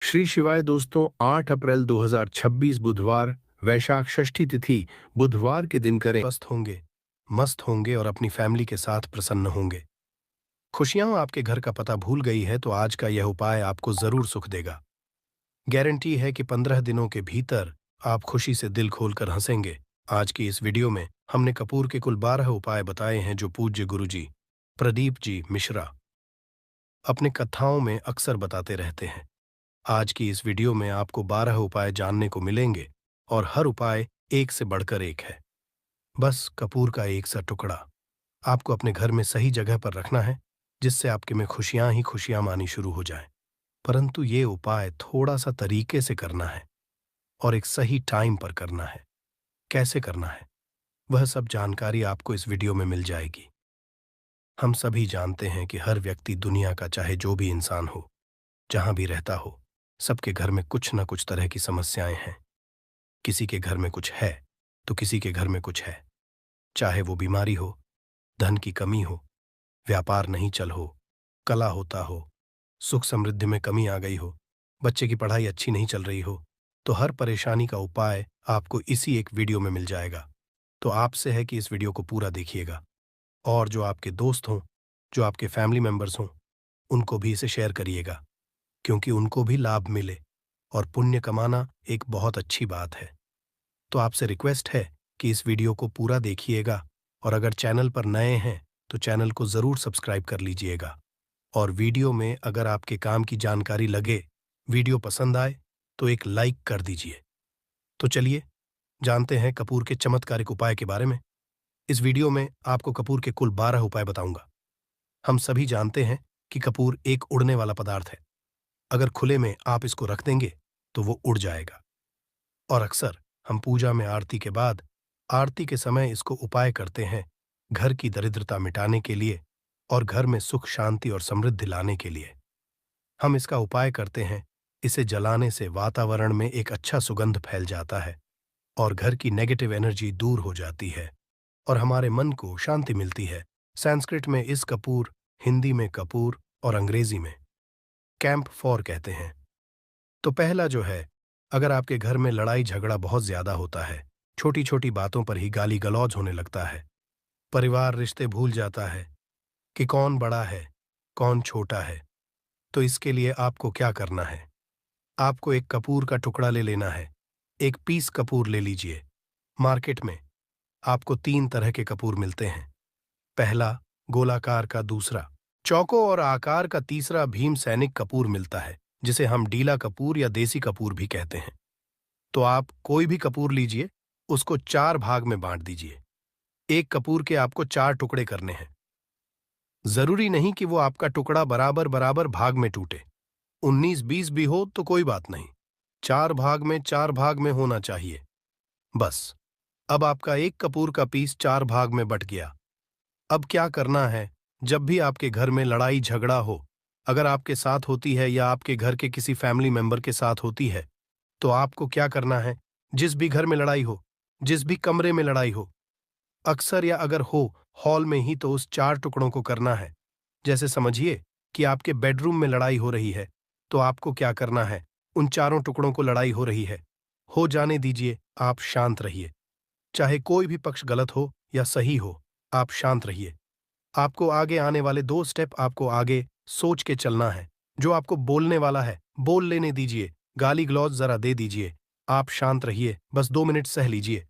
श्री शिवाय दोस्तों, 8 अप्रैल 2026 बुधवार, वैशाख षष्ठी तिथि बुधवार के दिन करें स्वस्थ होंगे, मस्त होंगे और अपनी फैमिली के साथ प्रसन्न होंगे। खुशियां आपके घर का पता भूल गई है तो आज का यह उपाय आपको जरूर सुख देगा। गारंटी है कि 15 दिनों के भीतर आप खुशी से दिल खोलकर हंसेंगे। आज की इस वीडियो में हमने कपूर के कुल 12 उपाय बताए हैं जो पूज्य गुरुजी प्रदीप जी मिश्रा अपने कथाओं में अक्सर बताते रहते हैं। आज की इस वीडियो में आपको 12 उपाय जानने को मिलेंगे और हर उपाय एक से बढ़कर एक है। बस कपूर का एक सा टुकड़ा आपको अपने घर में सही जगह पर रखना है, जिससे आपके में खुशियां ही खुशियां आनी शुरू हो जाएं। परंतु ये उपाय थोड़ा सा तरीके से करना है और एक सही टाइम पर करना है। कैसे करना है, वह सब जानकारी आपको इस वीडियो में मिल जाएगी। हम सभी जानते हैं कि हर व्यक्ति दुनिया का चाहे जो भी इंसान हो, जहां भी रहता हो, सबके घर में कुछ न कुछ तरह की समस्याएं हैं। किसी के घर में कुछ है तो किसी के घर में कुछ है। चाहे वो बीमारी हो, धन की कमी हो, व्यापार नहीं चल हो, कला होता हो, सुख समृद्धि में कमी आ गई हो, बच्चे की पढ़ाई अच्छी नहीं चल रही हो, तो हर परेशानी का उपाय आपको इसी एक वीडियो में मिल जाएगा। तो आपसे है कि इस वीडियो को पूरा देखिएगा और जो आपके दोस्त हों, जो आपके फैमिली मेंबर्स हों, उनको भी इसे शेयर करिएगा, क्योंकि उनको भी लाभ मिले। और पुण्य कमाना एक बहुत अच्छी बात है। तो आपसे रिक्वेस्ट है कि इस वीडियो को पूरा देखिएगा और अगर चैनल पर नए हैं तो चैनल को ज़रूर सब्सक्राइब कर लीजिएगा। और वीडियो में अगर आपके काम की जानकारी लगे, वीडियो पसंद आए तो एक लाइक कर दीजिए। तो चलिए जानते हैं कपूर के चमत्कारिक उपाय के बारे में। इस वीडियो में आपको कपूर के कुल 12 उपाय बताऊंगा। हम सभी जानते हैं कि कपूर एक उड़ने वाला पदार्थ है। अगर खुले में आप इसको रख देंगे तो वो उड़ जाएगा। और अक्सर हम पूजा में आरती के बाद, आरती के समय इसको उपाय करते हैं घर की दरिद्रता मिटाने के लिए और घर में सुख शांति और समृद्धि लाने के लिए। हम इसका उपाय करते हैं। इसे जलाने से वातावरण में एक अच्छा सुगंध फैल जाता है और घर की नेगेटिव एनर्जी दूर हो जाती है और हमारे मन को शांति मिलती है। संस्कृत में इस कपूर, हिंदी में कपूर और अंग्रेजी में कैंप फॉर कहते हैं। तो पहला जो है, अगर आपके घर में लड़ाई झगड़ा बहुत ज्यादा होता है, छोटी छोटी बातों पर ही गाली गलौज होने लगता है, परिवार रिश्ते भूल जाता है कि कौन बड़ा है कौन छोटा है, तो इसके लिए आपको क्या करना है? आपको एक कपूर का टुकड़ा ले लेना है। एक पीस कपूर ले लीजिए। मार्केट में आपको 3 तरह के कपूर मिलते हैं। पहला गोलाकार का, दूसरा चौको और आकार का, तीसरा भीम सैनिक कपूर मिलता है, जिसे हम डीला कपूर या देसी कपूर भी कहते हैं। तो आप कोई भी कपूर लीजिए, उसको 4 भाग में बांट दीजिए। एक कपूर के आपको 4 टुकड़े करने हैं। जरूरी नहीं कि वो आपका टुकड़ा बराबर बराबर भाग में टूटे। 19-20 भी हो तो कोई बात नहीं, 4 भाग में होना चाहिए बस। अब आपका एक कपूर का पीस 4 भाग में बट गया। अब क्या करना है? जब भी आपके घर में लड़ाई झगड़ा हो, अगर आपके साथ होती है या आपके घर के किसी फैमिली मेंबर के साथ होती है, तो आपको क्या करना है? जिस भी घर में लड़ाई हो, जिस भी कमरे में लड़ाई हो, अक्सर या अगर हो हॉल में ही, तो उस 4 टुकड़ों को करना है। जैसे समझिए कि आपके बेडरूम में लड़ाई हो रही है, तो आपको क्या करना है? उन चारों टुकड़ों को लड़ाई हो रही है, हो जाने दीजिए, आप शांत रहिए। चाहे कोई भी पक्ष गलत हो या सही हो, आप शांत रहिए। आपको आगे आने वाले 2 स्टेप आपको आगे सोच के चलना है। जो आपको बोलने वाला है, बोल लेने दीजिए, गाली गलौज जरा दे दीजिए। आप शांत रहिए, बस 2 मिनट सह लीजिए।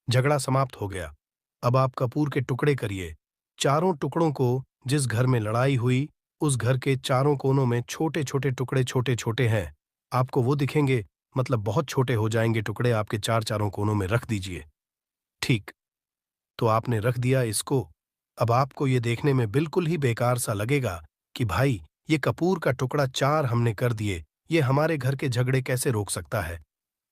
झगड़ा समाप्त हो गया। अब आप कपूर के टुकड़े करिए। चारों टुकड़ों को जिस घर में लड़ाई हुई, उस घर के चारों कोनों में छोटे छोटे टुकड़े छोटे छोटे हैं, आपको वो दिखेंगे, मतलब बहुत छोटे हो जाएंगे टुकड़े, आपके चारों कोनों में रख दीजिए। ठीक, तो आपने रख दिया इसको। अब आपको ये देखने में बिल्कुल ही बेकार सा लगेगा कि भाई, ये कपूर का टुकड़ा 4 हमने कर दिए, ये हमारे घर के झगड़े कैसे रोक सकता है?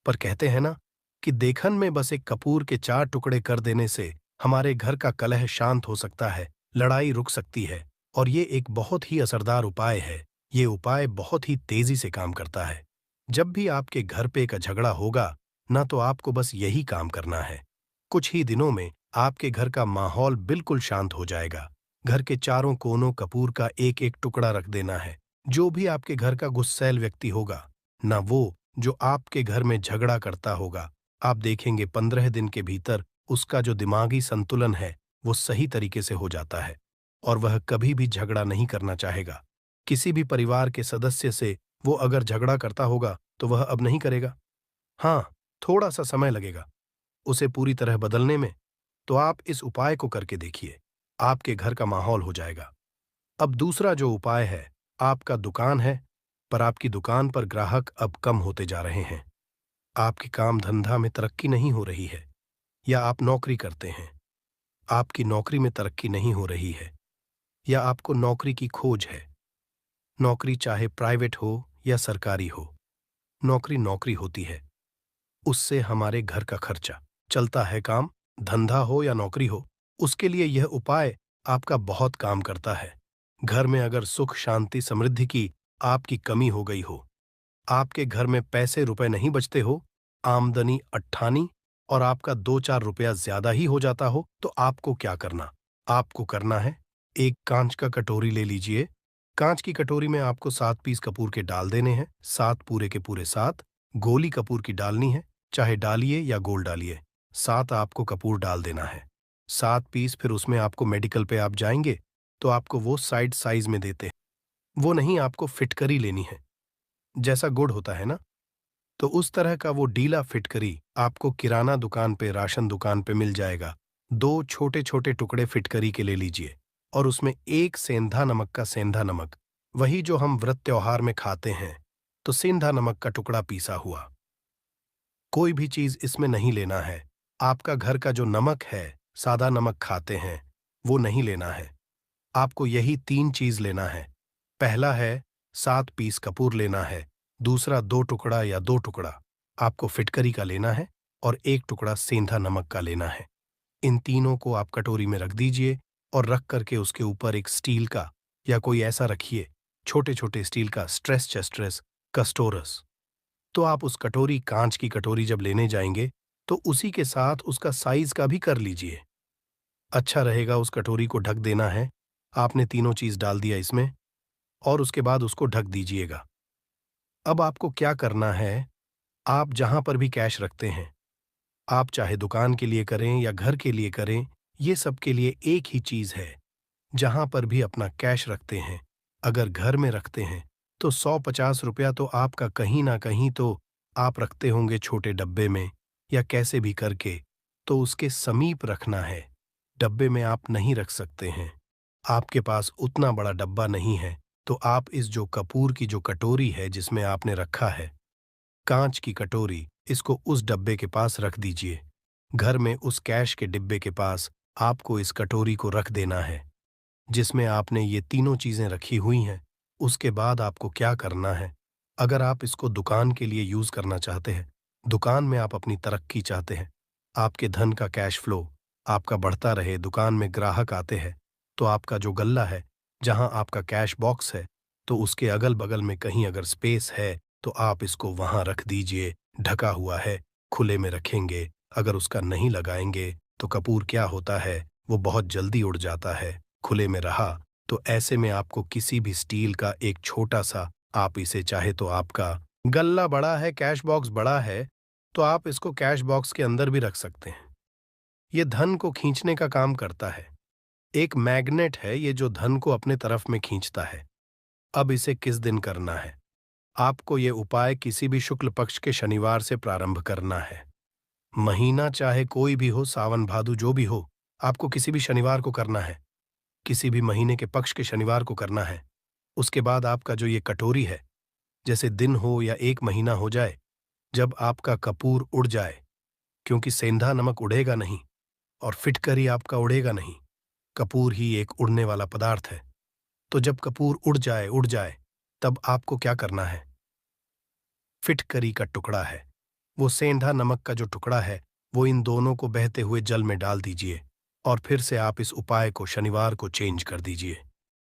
पर कहते हैं ना कि देखन में बस एक कपूर के 4 टुकड़े कर देने से हमारे घर का कलह शांत हो सकता है, लड़ाई रुक सकती है। और ये एक बहुत ही असरदार उपाय है। ये उपाय बहुत ही तेजी से काम करता है। जब भी आपके घर पे का झगड़ा होगा ना, तो आपको बस यही काम करना है। कुछ ही दिनों में आपके घर का माहौल बिल्कुल शांत हो जाएगा। घर के चारों कोनों कपूर का एक एक टुकड़ा रख देना है। जो भी आपके घर का गुस्सैल व्यक्ति होगा, ना वो जो आपके घर में झगड़ा करता होगा। आप देखेंगे 15 दिन के भीतर उसका जो दिमागी संतुलन है वो सही तरीके से हो जाता है और वह कभी भी झगड़ा नहीं करना चाहेगा। किसी भी परिवार के सदस्य से वो अगर झगड़ा करता होगा तो वह अब नहीं करेगा। हाँ, थोड़ा सा समय लगेगा उसे पूरी तरह बदलने में, तो आप इस उपाय को करके देखिए, आपके घर का माहौल हो जाएगा। अब दूसरा जो उपाय है, आपका दुकान है, पर आपकी दुकान पर ग्राहक अब कम होते जा रहे हैं। आपके काम धंधा में तरक्की नहीं हो रही है, या आप नौकरी करते हैं, आपकी नौकरी में तरक्की नहीं हो रही है, या आपको नौकरी की खोज है। नौकरी चाहे प्राइवेट हो या सरकारी हो, नौकरी नौकरी होती है। उससे हमारे घर का खर्चा चलता है। काम धंधा हो या नौकरी हो, उसके लिए यह उपाय आपका बहुत काम करता है। घर में अगर सुख शांति समृद्धि की आपकी कमी हो गई हो, आपके घर में पैसे रुपए नहीं बचते हो, आमदनी अट्ठानी और आपका 2-4 रुपया ज्यादा ही हो जाता हो, तो आपको क्या करना? आपको करना है, एक कांच का कटोरी ले लीजिए। कांच की कटोरी में आपको 7 पीस कपूर के डाल देने हैं, 7 पूरे के पूरे 7। गोली कपूर की डालनी है, चाहे डालिए या गोल डालिए। 7 आपको कपूर डाल देना है। 7 पीस फिर उसमें आपको मेडिकल पे आप जाएंगे तो आपको वो साइड साइज में देते हैं। वो नहीं, आपको फिटकरी लेनी है, जैसा गुड़ होता है ना, तो उस तरह का वो डीला फिटकरी आपको किराना दुकान पे राशन दुकान पे मिल जाएगा। 2 छोटे छोटे टुकड़े फिटकरी के ले लीजिए और उसमें एक सेंधा नमक का सेंधा नमक, वही जो हम व्रत त्योहार में खाते हैं, तो सेंधा नमक का टुकड़ा पीसा हुआ। कोई भी चीज इसमें नहीं लेना है। आपका घर का जो नमक है, सादा नमक खाते हैं, वो नहीं लेना है। आपको यही 3 चीज लेना है। पहला है 7 पीस कपूर लेना है, दूसरा 2 टुकड़ा या 2 टुकड़ा आपको फिटकरी का लेना है और 1 टुकड़ा सेंधा नमक का लेना है। इन तीनों को आप कटोरी में रख दीजिए और रख करके उसके ऊपर एक स्टील का या कोई ऐसा रखिए, छोटे छोटे स्टील का स्ट्रेस चेस्ट्रेस कस्टोरस। तो आप उस कटोरी, कांच की कटोरी जब लेने जाएंगे तो उसी के साथ उसका साइज का भी कर लीजिए। अच्छा रहेगा उस कटोरी को ढक देना है। आपने तीनों चीज डाल दिया इसमें और उसके बाद उसको ढक दीजिएगा। अब आपको क्या करना है, आप जहां पर भी कैश रखते हैं, आप चाहे दुकान के लिए करें या घर के लिए करें, ये सब के लिए एक ही चीज है। जहां पर भी अपना कैश रखते हैं, अगर घर में रखते हैं, तो 100-50 रुपया तो आपका कहीं ना कहीं तो आप रखते होंगे छोटे डब्बे में या कैसे भी करके, तो उसके समीप रखना है। डब्बे में आप नहीं रख सकते हैं, आपके पास उतना बड़ा डब्बा नहीं है, तो आप इस जो कपूर की जो कटोरी है जिसमें आपने रखा है, कांच की कटोरी, इसको उस डब्बे के पास रख दीजिए। घर में उस कैश के डिब्बे के पास आपको इस कटोरी को रख देना है जिसमें आपने ये तीनों चीजें रखी हुई हैं। उसके बाद आपको क्या करना है, अगर आप इसको दुकान के लिए यूज करना चाहते हैं, दुकान में आप अपनी तरक्की चाहते हैं, आपके धन का कैश फ्लो आपका बढ़ता रहे, दुकान में ग्राहक आते हैं, तो आपका जो गल्ला है, जहां आपका कैश बॉक्स है, तो उसके अगल बगल में कहीं अगर स्पेस है तो आप इसको वहां रख दीजिए। ढका हुआ है, खुले में रखेंगे। अगर उसका नहीं लगाएंगे तो कपूर क्या होता है, वो बहुत जल्दी उड़ जाता है। खुले में रहा तो ऐसे में आपको किसी भी स्टील का एक छोटा सा, आप इसे चाहे तो आपका गल्ला बड़ा है, कैश बॉक्स बड़ा है, तो आप इसको कैश बॉक्स के अंदर भी रख सकते हैं। ये धन को खींचने का काम करता है, एक मैग्नेट है ये जो धन को अपने तरफ में खींचता है। अब इसे किस दिन करना है, आपको ये उपाय किसी भी शुक्ल पक्ष के शनिवार से प्रारंभ करना है। महीना चाहे कोई भी हो, सावन भादु जो भी हो, आपको किसी भी शनिवार को करना है, किसी भी महीने के पक्ष के शनिवार को करना है। उसके बाद आपका जो ये कटोरी है, जैसे दिन हो या 1 महीना हो जाए, जब आपका कपूर उड़ जाए, क्योंकि सेंधा नमक उड़ेगा नहीं और फिटकरी आपका उड़ेगा नहीं, कपूर ही एक उड़ने वाला पदार्थ है। तो जब कपूर उड़ जाए, तब आपको क्या करना है, फिटकरी का टुकड़ा है, वो सेंधा नमक का जो टुकड़ा है, वो इन दोनों को बहते हुए जल में डाल दीजिए और फिर से आप इस उपाय को शनिवार को चेंज कर दीजिए।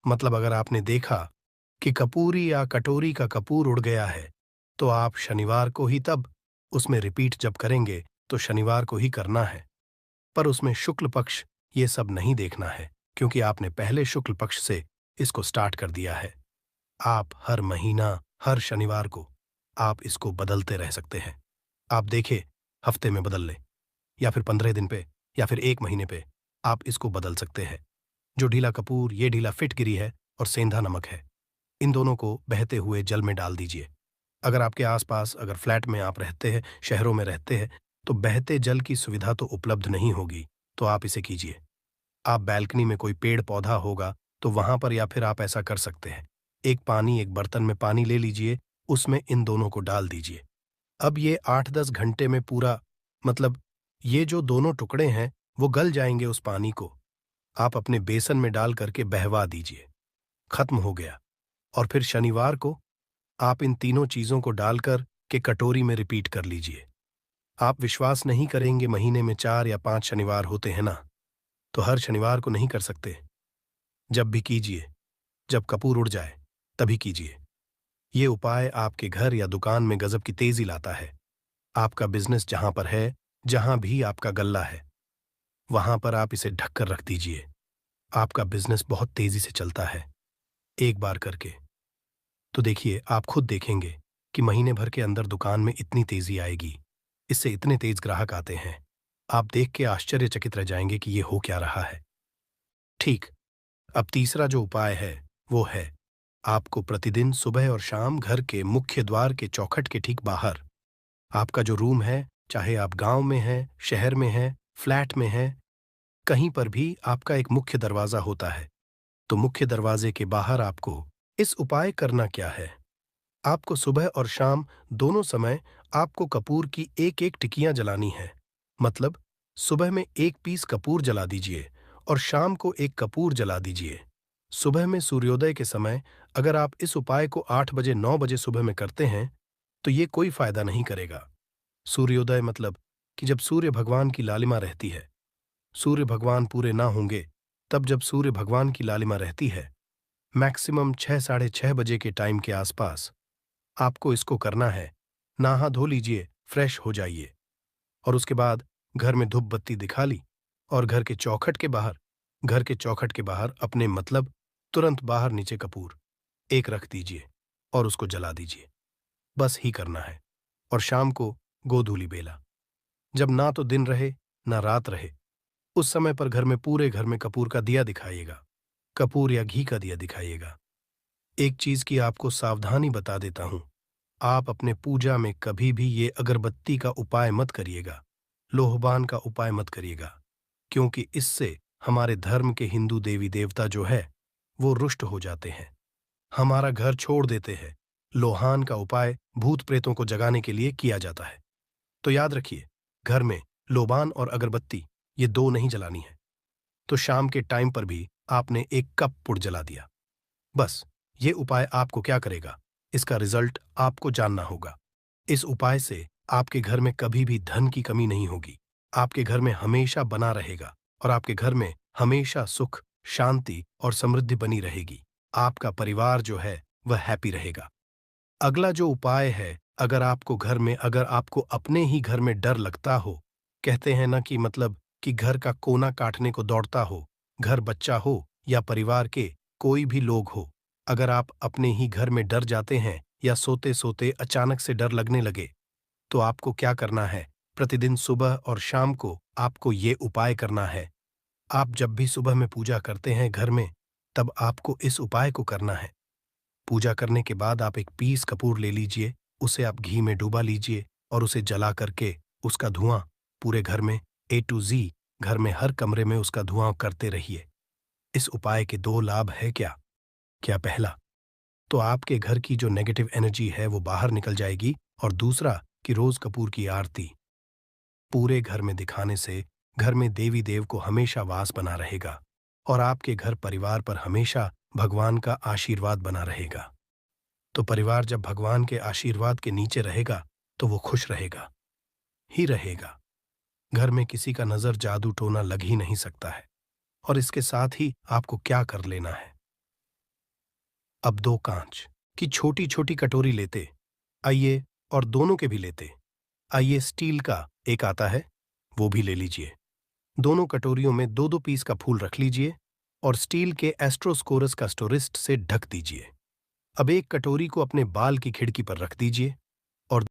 मतलब अगर आपने देखा कि कपूरी या कटोरी का कपूर उड़ गया है, तो आप शनिवार को ही, तब उसमें रिपीट जब करेंगे तो शनिवार को ही करना है। पर उसमें शुक्ल पक्ष ये सब नहीं देखना है, क्योंकि आपने पहले शुक्ल पक्ष से इसको स्टार्ट कर दिया है। आप हर महीना हर शनिवार को आप इसको बदलते रह सकते हैं। आप देखिए, हफ्ते में बदल लें, या फिर 15 दिन पे, या फिर 1 महीने पे आप इसको बदल सकते हैं। जो ढीला कपूर, ये ढीला फिटकिरी है और सेंधा नमक है, इन दोनों को बहते हुए जल में डाल दीजिए। अगर आपके आसपास, अगर फ्लैट में आप रहते हैं, शहरों में रहते हैं, तो बहते जल की सुविधा तो उपलब्ध नहीं होगी, तो आप इसे कीजिए। आप बैल्कनी में कोई पेड़ पौधा होगा तो वहां पर, या फिर आप ऐसा कर सकते हैं, एक बर्तन में पानी ले लीजिए, उसमें इन दोनों को डाल दीजिए। अब ये 8-10 घंटे में पूरा, मतलब ये जो दोनों टुकड़े हैं वो गल जाएंगे उस पानी को। आप अपने बेसन में डाल करके बहवा दीजिए। खत्म हो गया। और फिर शनिवार को आप इन तीनों चीजों को डालकर के कटोरी में रिपीट कर लीजिए। आप विश्वास नहीं करेंगे, महीने में 4 या 5 शनिवार होते हैं ना, तो हर शनिवार को नहीं कर सकते। जब भी कीजिए, जब कपूर उड़ जाए तभी कीजिए। ये उपाय आपके घर या दुकान में गजब की तेजी लाता है। आपका बिजनेस जहां पर है, जहां भी आपका गल्ला है, वहां पर आप इसे ढककर रख दीजिए। आपका बिजनेस बहुत तेजी से चलता है। एक बार करके तो देखिए, आप खुद देखेंगे कि महीने भर के अंदर दुकान में इतनी तेजी आएगी। इससे इतने तेज ग्राहक आते हैं, आप देख के आश्चर्यचकित रह जाएंगे कि ये हो क्या रहा है। ठीक। अब तीसरा जो उपाय है वो है, आपको प्रतिदिन सुबह और शाम घर के मुख्य द्वार के चौखट के ठीक बाहर, आपका जो रूम है, चाहे आप गांव में हैं, शहर में हैं, फ्लैट में हैं, कहीं पर भी आपका एक मुख्य दरवाजा होता है। तो मुख्य दरवाजे के बाहर आपको इस उपाय करना क्या है। आपको सुबह और शाम दोनों समय आपको कपूर की एक एक टिकियां जलानी है। मतलब सुबह में 1 पीस कपूर जला दीजिए और शाम को 1 कपूर जला दीजिए। सुबह में सूर्योदय के समय अगर आप इस उपाय को 8 बजे 9 बजे सुबह में करते हैं तो ये कोई फायदा नहीं करेगा। सूर्योदय मतलब कि जब सूर्य भगवान की लालिमा रहती है। सूर्य भगवान पूरे ना होंगे तब जब सूर्य भगवान की लालिमा रहती है, मैक्सिमम 6 साढ़े 6 बजे के टाइम के आसपास आपको इसको करना है। नहा धो लीजिए, फ्रेश हो जाइए और उसके बाद घर में धूप बत्ती दिखा ली और घर के चौखट के बाहर अपने, मतलब तुरंत बाहर नीचे कपूर एक रख दीजिए और उसको जला दीजिए। बस ही करना है। और शाम को गोधूली बेला, जब ना तो दिन रहे ना रात रहे, उस समय पर घर में, पूरे घर में कपूर का दिया दिखाइएगा। कपूर या घी का दिया दिखाइएगा। एक चीज की आपको सावधानी बता देता हूं, आप अपने पूजा में कभी भी ये अगरबत्ती का उपाय मत करिएगा, लोहबान का उपाय मत करिएगा, क्योंकि इससे हमारे धर्म के हिंदू देवी देवता जो है वो रुष्ट हो जाते हैं, हमारा घर छोड़ देते हैं। लोहान का उपाय भूत प्रेतों को जगाने के लिए किया जाता है। तो याद रखिए, घर में लोबान और अगरबत्ती ये 2 नहीं जलानी है। तो शाम के टाइम पर भी आपने 1 कप पुड़ जला दिया। बस ये उपाय आपको क्या करेगा, इसका रिजल्ट आपको जानना होगा। इस उपाय से आपके घर में कभी भी धन की कमी नहीं होगी। आपके घर में हमेशा बना रहेगा और आपके घर में हमेशा सुख, शांति और समृद्धि बनी रहेगी। आपका परिवार जो है वह हैप्पी रहेगा। अगला जो उपाय है, अगर आपको अपने ही घर में डर लगता हो, कहते हैं ना कि मतलब कि घर का कोना काटने को दौड़ता हो, घर बच्चा हो या परिवार के कोई भी लोग हो, अगर आप अपने ही घर में डर जाते हैं या सोते सोते अचानक से डर लगने लगे, तो आपको क्या करना है, प्रतिदिन सुबह और शाम को आपको ये उपाय करना है। आप जब भी सुबह में पूजा करते हैं घर में, तब आपको इस उपाय को करना है। पूजा करने के बाद आप 1 पीस कपूर ले लीजिए, उसे आप घी में डुबा लीजिए और उसे जला करके उसका धुआं पूरे घर में A to Z, घर में हर कमरे में उसका धुआं करते रहिए। इस उपाय के 2 लाभ है क्या? क्या पहला, तो आपके घर की जो नेगेटिव एनर्जी है वो बाहर निकल जाएगी, और दूसरा कि रोज कपूर की आरती पूरे घर में दिखाने से घर में देवी देव को हमेशा वास बना रहेगा और आपके घर परिवार पर हमेशा भगवान का आशीर्वाद बना रहेगा। तो परिवार जब भगवान के आशीर्वाद के नीचे रहेगा तो वो खुश रहेगा ही रहेगा। घर में किसी का नजर जादू टोना लग ही नहीं सकता है। और इसके साथ ही आपको क्या कर लेना है, अब 2 कांच की छोटी छोटी कटोरी लेते आइए, और दोनों के भी लेते आइए, स्टील का एक आता है वो भी ले लीजिए। दोनों कटोरियों में 2-2 पीस का फूल रख लीजिए और स्टील के एस्ट्रोस्कोरस का स्टोरिस्ट से ढक दीजिए। अब एक कटोरी को अपने बाल की खिड़की पर रख दीजिए